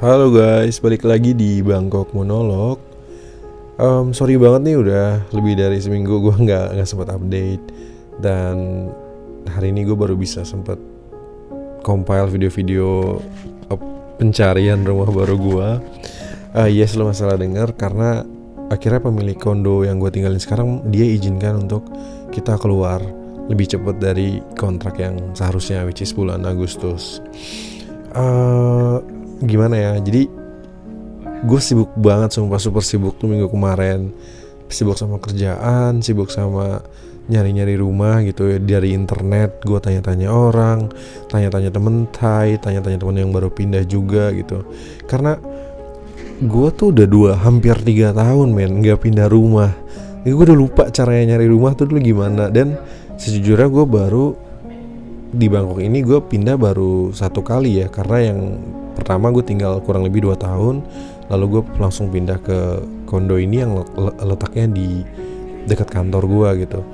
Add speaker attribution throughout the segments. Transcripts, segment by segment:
Speaker 1: Halo guys, balik lagi di Bangkok Monolog. Sorry banget nih udah lebih dari seminggu gue nggak sempat update. Dan hari ini gue baru bisa sempat compile video-video pencarian rumah baru gue. Yes, lo masalah denger karena akhirnya pemilik kondo yang gue tinggalin sekarang dia izinkan untuk kita keluar lebih cepat dari kontrak yang seharusnya, which is bulan Agustus. Gimana ya, jadi gue sibuk banget, sumpah super sibuk tuh minggu kemarin. Sibuk sama kerjaan, sibuk sama nyari-nyari rumah gitu ya. Dari internet gue tanya-tanya orang, tanya-tanya temen Thai, tanya-tanya temen yang baru pindah juga gitu. Karena gue tuh udah hampir 3 tahun men gak pindah rumah. Gue udah lupa caranya nyari rumah tuh dulu gimana. Dan sejujurnya gue baru di Bangkok ini gue pindah baru 1 kali ya. Karena yang pertama gue tinggal kurang lebih 2 tahun, lalu gue langsung pindah ke kondo ini yang letaknya di dekat kantor gue gitu.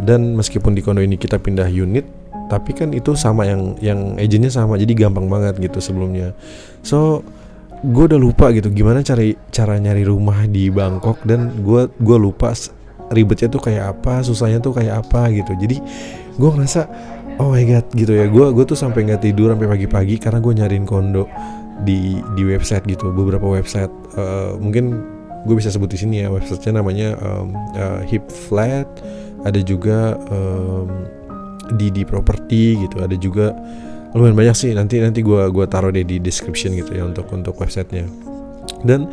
Speaker 1: Dan meskipun di kondo ini kita pindah unit, tapi kan itu sama yang agentnya sama, jadi gampang banget gitu sebelumnya. So gue udah lupa gitu gimana cara nyari rumah di Bangkok, dan gue lupa ribetnya tuh kayak apa, susahnya tuh kayak apa gitu. Jadi gue ngerasa oh my god gitu ya, gue tuh sampai nggak tidur sampai pagi-pagi karena gue nyariin kondo di website gitu, beberapa website. Mungkin gue bisa sebut di sini ya, websitenya namanya Hip Flat, ada juga di property gitu, ada juga lumayan banyak sih. Nanti gue taruh deh di description gitu ya untuk websitenya. Dan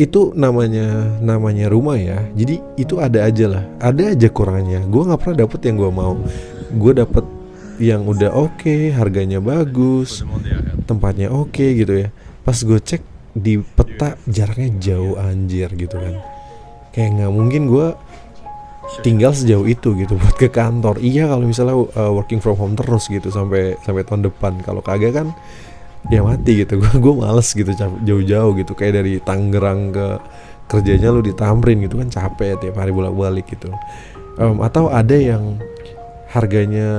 Speaker 1: itu namanya rumah ya, jadi itu ada aja kurangnya. Gue nggak pernah dapet yang gue mau. Gue dapet yang udah oke, harganya bagus, tempatnya oke gitu ya. Pas gue cek di peta jaraknya jauh anjir gitu kan. Kayak nggak mungkin gue tinggal sejauh itu gitu buat ke kantor. Iya kalau misalnya working from home terus gitu sampai tahun depan. Kalau kagak kan ya mati gitu. Gue males gitu jauh-jauh gitu, kayak dari Tangerang ke kerjanya lu di Tamrin gitu kan, capek tiap hari bolak-balik gitu. Atau ada yang harganya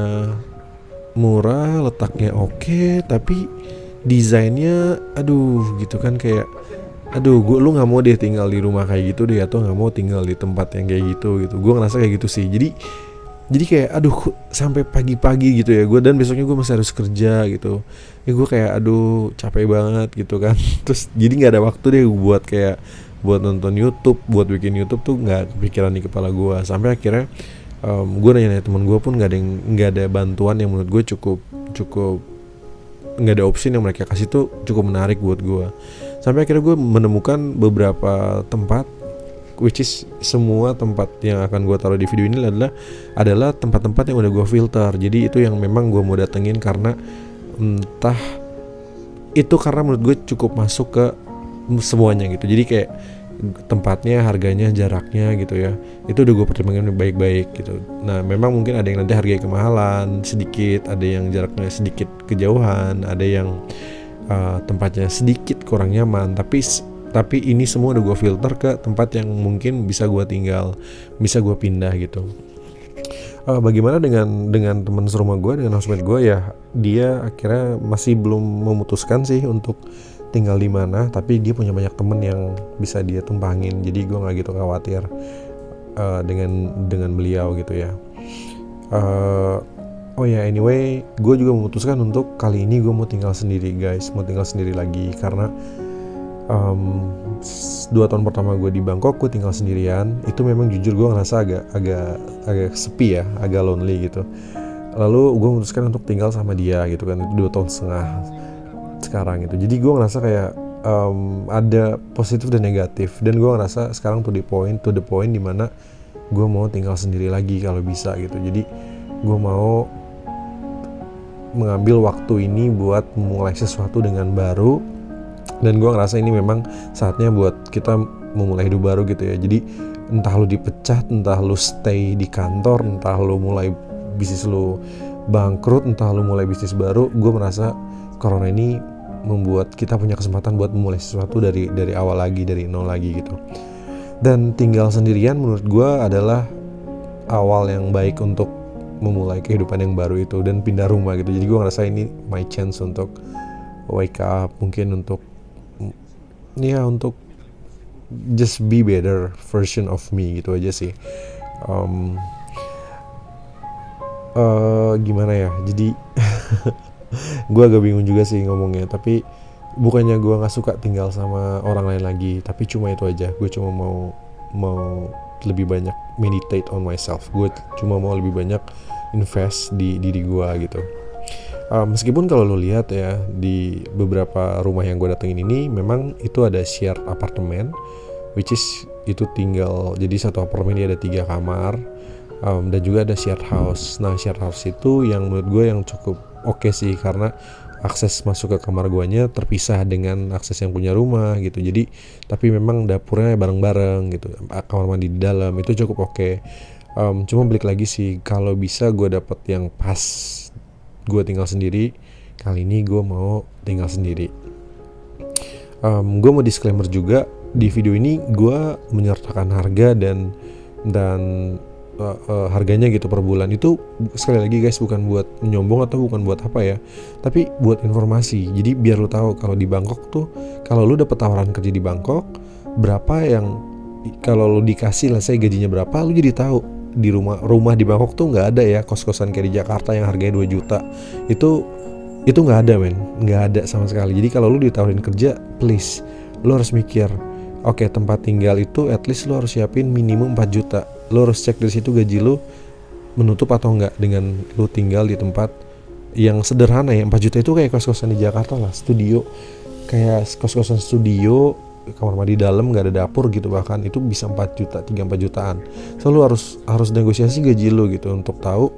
Speaker 1: murah, letaknya oke, tapi desainnya aduh gitu kan, kayak aduh lu nggak mau deh tinggal di rumah kayak gitu deh, atau nggak mau tinggal di tempat yang kayak gitu. Gue ngerasa kayak gitu sih. Jadi kayak aduh sampai pagi-pagi gitu ya gue, dan besoknya gue masih harus kerja gitu ya. Gue kayak aduh capek banget gitu kan. Terus jadi nggak ada waktu deh buat nonton YouTube, buat bikin YouTube tuh nggak kepikiran di kepala gue. Sampai akhirnya gue nanya teman gue pun nggak ada bantuan yang menurut gue cukup nggak ada opsi yang mereka kasih tuh cukup menarik buat gue. Sampai akhirnya gue menemukan beberapa tempat, which is semua tempat yang akan gue taruh di video ini adalah tempat-tempat yang udah gue filter. Jadi itu yang memang gue mau datengin karena entah itu karena menurut gue cukup masuk ke semuanya gitu. Jadi kayak tempatnya, harganya, jaraknya gitu ya, itu udah gue pertimbangkan baik-baik gitu. Nah memang mungkin ada yang nanti harganya kemahalan sedikit, ada yang jaraknya sedikit kejauhan, ada yang tempatnya sedikit kurang nyaman, tapi ini semua udah gue filter ke tempat yang mungkin bisa gue tinggal, bisa gue pindah gitu. Bagaimana dengan teman serumah gue, dengan housemate gue ya, dia akhirnya masih belum memutuskan sih untuk tinggal di mana, tapi dia punya banyak temen yang bisa dia tumpangin, jadi gue nggak gitu khawatir dengan beliau gitu ya. Oh ya, anyway, gue juga memutuskan untuk kali ini gue mau tinggal sendiri guys, mau tinggal sendiri lagi karena 2 tahun pertama gue di Bangkok gue tinggal sendirian. Itu memang jujur gue ngerasa agak sepi ya, agak lonely gitu. Lalu gue memutuskan untuk tinggal sama dia gitu kan, itu 2 tahun setengah sekarang gitu. Jadi gue ngerasa kayak ada positif dan negatif, dan gue ngerasa sekarang to the point dimana gue mau tinggal sendiri lagi kalau bisa gitu. Jadi gue mau mengambil waktu ini buat memulai sesuatu dengan baru, dan gue ngerasa ini memang saatnya buat kita memulai hidup baru gitu ya. Jadi entah lu dipecat, entah lu stay di kantor, entah lu mulai bisnis lu bangkrut, entah lu mulai bisnis baru, gue merasa corona ini membuat kita punya kesempatan buat memulai sesuatu dari awal lagi, dari nol lagi gitu. Dan tinggal sendirian menurut gue adalah awal yang baik untuk memulai kehidupan yang baru itu, dan pindah rumah gitu. Jadi gue ngerasa ini my chance untuk wake up, mungkin untuk untuk just be better version of me gitu aja sih. um, Gimana ya, jadi gue agak bingung juga sih ngomongnya, tapi bukannya gue nggak suka tinggal sama orang lain lagi, tapi cuma itu aja, gue cuma mau lebih banyak meditate on myself, gue cuma mau lebih banyak invest di diri gue gitu. Meskipun kalau lo lihat ya, di beberapa rumah yang gue datengin ini memang itu ada shared apartemen, which is itu tinggal, jadi satu apartemen dia ada 3 kamar, dan juga ada shared house. Nah, shared house itu yang menurut gue yang cukup oke sih, karena akses masuk ke kamar guanya terpisah dengan akses yang punya rumah gitu. Jadi tapi memang dapurnya bareng-bareng gitu, kamar mandi di dalam, itu cukup oke. Cuma balik lagi sih, kalau bisa gue dapet yang pas gue tinggal sendiri, kali ini gue mau tinggal sendiri. Gue mau disclaimer juga, di video ini gue menyertakan harga dan harganya gitu per bulan. Itu sekali lagi guys, bukan buat menyombong atau bukan buat apa ya, tapi buat informasi. Jadi biar lu tahu kalau di Bangkok tuh, kalau lu dapet tawaran kerja di Bangkok, berapa yang kalau lu dikasih lah saya gajinya berapa, lu jadi tahu di rumah di Bangkok tuh nggak ada ya kos-kosan kayak di Jakarta yang harganya 2 juta. Itu nggak ada men, nggak ada sama sekali. Jadi kalau lu ditawarin kerja, please lu harus mikir, oke, tempat tinggal itu at least lu harus siapin minimum 4 juta. Lu harus cek dari situ gaji lu menutup atau enggak dengan lu tinggal di tempat yang sederhana ya. 4 juta itu kayak kos-kosan di Jakarta lah, studio, kayak kos-kosan studio, kamar mandi dalam, nggak ada dapur gitu, bahkan itu bisa 4 juta, 3-4 jutaan. So lu harus negosiasi gaji lu gitu untuk tahu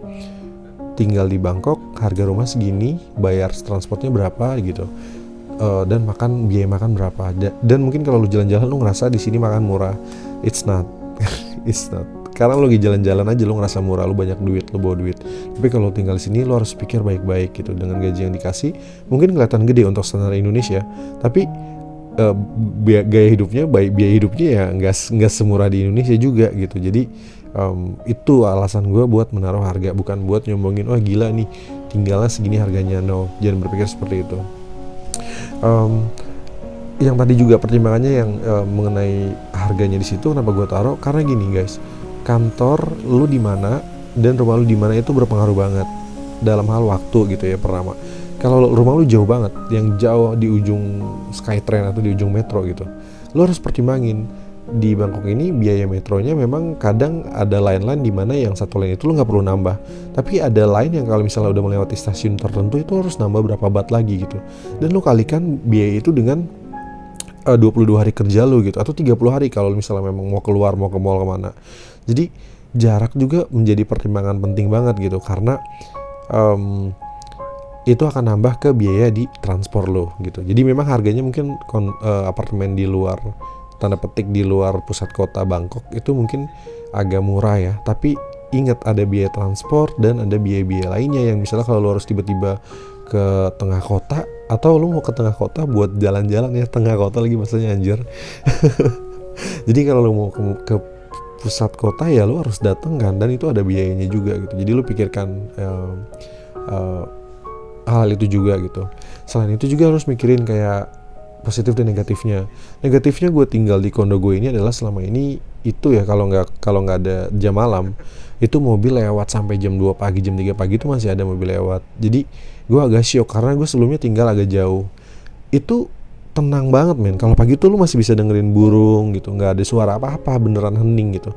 Speaker 1: tinggal di Bangkok harga rumah segini, bayar transportnya berapa gitu, dan biaya makan berapa. Dan mungkin kalau lu jalan-jalan lu ngerasa di sini makan murah, it's not. It's not. Karena lu lagi jalan-jalan aja lu ngerasa murah, lu banyak duit, lu bawa duit. Tapi kalau tinggal di sini lu harus pikir baik-baik gitu. Dengan gaji yang dikasih mungkin kelihatan gede untuk standar Indonesia, tapi biaya hidupnya ya nggak semurah di Indonesia juga gitu. Jadi itu alasan gue buat menaruh harga, bukan buat nyombongin wah gila nih tinggalnya segini harganya. No, jangan berpikir seperti itu. Yang tadi juga pertimbangannya yang mengenai harganya di situ, kenapa gue taruh, karena gini guys, kantor lu di mana dan rumah lu di mana itu berpengaruh banget dalam hal waktu gitu ya. Pertama, kalau rumah lu jauh banget, yang jauh di ujung Skytrain atau di ujung metro gitu, lu harus pertimbangin di Bangkok ini biaya metronya memang kadang ada line-line di mana yang satu line itu lu nggak perlu nambah, tapi ada line yang kalau misalnya udah melewati stasiun tertentu itu harus nambah berapa baht lagi gitu, dan lu kalikan biaya itu dengan 22 hari kerja lu gitu, atau 30 hari kalau misalnya memang mau keluar, mau ke mall kemana. Jadi jarak juga menjadi pertimbangan penting banget gitu, karena itu akan nambah ke biaya di transport lo gitu. Jadi memang harganya mungkin apartemen di luar, tanda petik di luar pusat kota Bangkok itu mungkin agak murah ya, tapi ingat ada biaya transport dan ada biaya-biaya lainnya yang misalnya kalau lo harus tiba-tiba ke tengah kota, atau lo mau ke tengah kota buat jalan-jalan ya, tengah kota lagi maksudnya anjir. Jadi kalau lo mau ke pusat kota ya lo harus dateng kan, dan itu ada biayanya juga gitu. Jadi lo pikirkan hal itu juga gitu. Selain itu juga harus mikirin kayak positif dan negatifnya. Negatifnya gue tinggal di kondo gue ini adalah selama ini itu ya, kalau nggak ada jam malam itu mobil lewat sampai jam 2 pagi, jam 3 pagi itu masih ada mobil lewat. Jadi gue agak syok karena gue sebelumnya tinggal agak jauh. Itu tenang banget men. Kalau pagi tuh lu masih bisa dengerin burung gitu, nggak ada suara apa-apa, beneran hening gitu.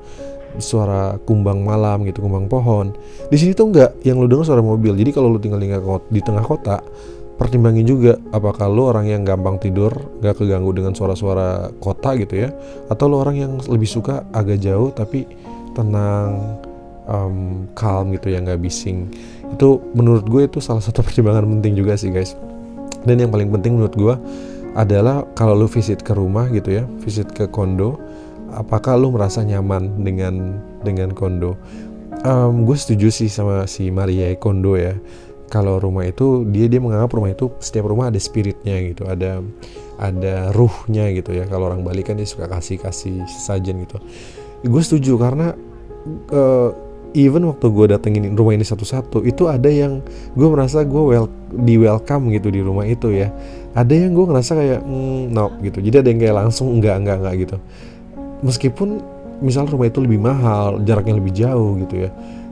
Speaker 1: Suara kumbang malam gitu, kumbang pohon. Di sini tuh nggak, yang lu dengar suara mobil. Jadi kalau lu tinggal di tengah kota, pertimbangin juga apakah lu orang yang gampang tidur, nggak keganggu dengan suara-suara kota gitu ya, atau lu orang yang lebih suka agak jauh tapi tenang, calm gitu ya, nggak bising. Itu menurut gue itu salah satu pertimbangan penting juga sih guys. Dan yang paling penting menurut gue adalah kalau lu visit ke rumah gitu ya, visit ke kondo, apakah lu merasa nyaman dengan kondo. Gue setuju sih sama si Maria kondo ya. Kalau rumah itu dia menganggap rumah itu, setiap rumah ada spiritnya gitu, ada ruhnya gitu ya. Kalau orang Bali kan dia suka kasih sesajen gitu. Gue setuju karena even waktu gue datengin rumah ini satu-satu, itu ada yang gue merasa gue di welcome gitu di rumah itu ya. Ada yang gue ngerasa kayak no gitu. Jadi ada yang kayak langsung enggak gitu. Meskipun misal rumah itu lebih mahal, jaraknya lebih jauh gitu ya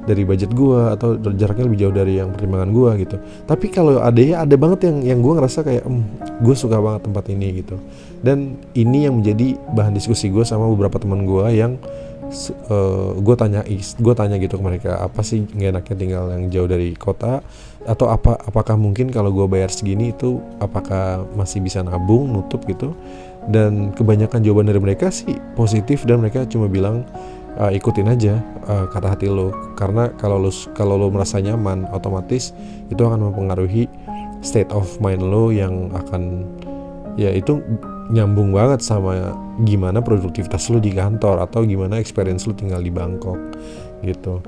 Speaker 1: dari budget gue, atau jaraknya lebih jauh dari yang pertimbangan gue gitu. Tapi kalau ada banget yang gue ngerasa kayak gue suka banget tempat ini gitu. Dan ini yang menjadi bahan diskusi gue sama beberapa teman gue yang gue tanya gitu ke mereka, apa sih nggak enaknya tinggal yang jauh dari kota, atau apakah mungkin kalau gue bayar segini itu apakah masih bisa nabung nutup gitu. Dan kebanyakan jawaban dari mereka sih positif, dan mereka cuma bilang ikutin aja kata hati lo, karena kalau lo merasa nyaman, otomatis itu akan mempengaruhi state of mind lo yang akan, ya itu nyambung banget sama gimana produktivitas lo di kantor, atau gimana experience lo tinggal di Bangkok gitu.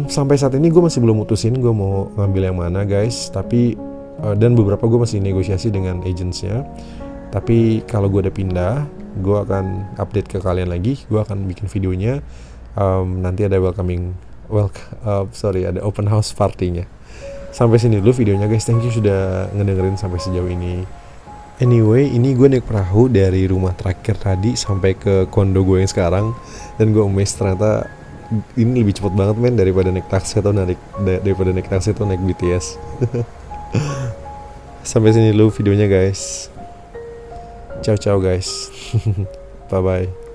Speaker 1: Sampai saat ini gue masih belum mutusin gue mau ngambil yang mana guys, tapi dan beberapa gue masih negosiasi dengan agentsnya. Tapi kalau gue udah pindah, gue akan update ke kalian lagi. Gue akan bikin videonya. Nanti ada ada open house partinya. Sampai sini dulu videonya guys. Thank you sudah ngedengerin sampai sejauh ini. Anyway, ini gue naik perahu dari rumah terakhir tadi sampai ke kondo gue yang sekarang. Dan gue amazed, ternyata ini lebih cepet banget men daripada naik taksi atau naik BTS. Sampai sini dulu videonya guys. Ciao guys. Bye bye.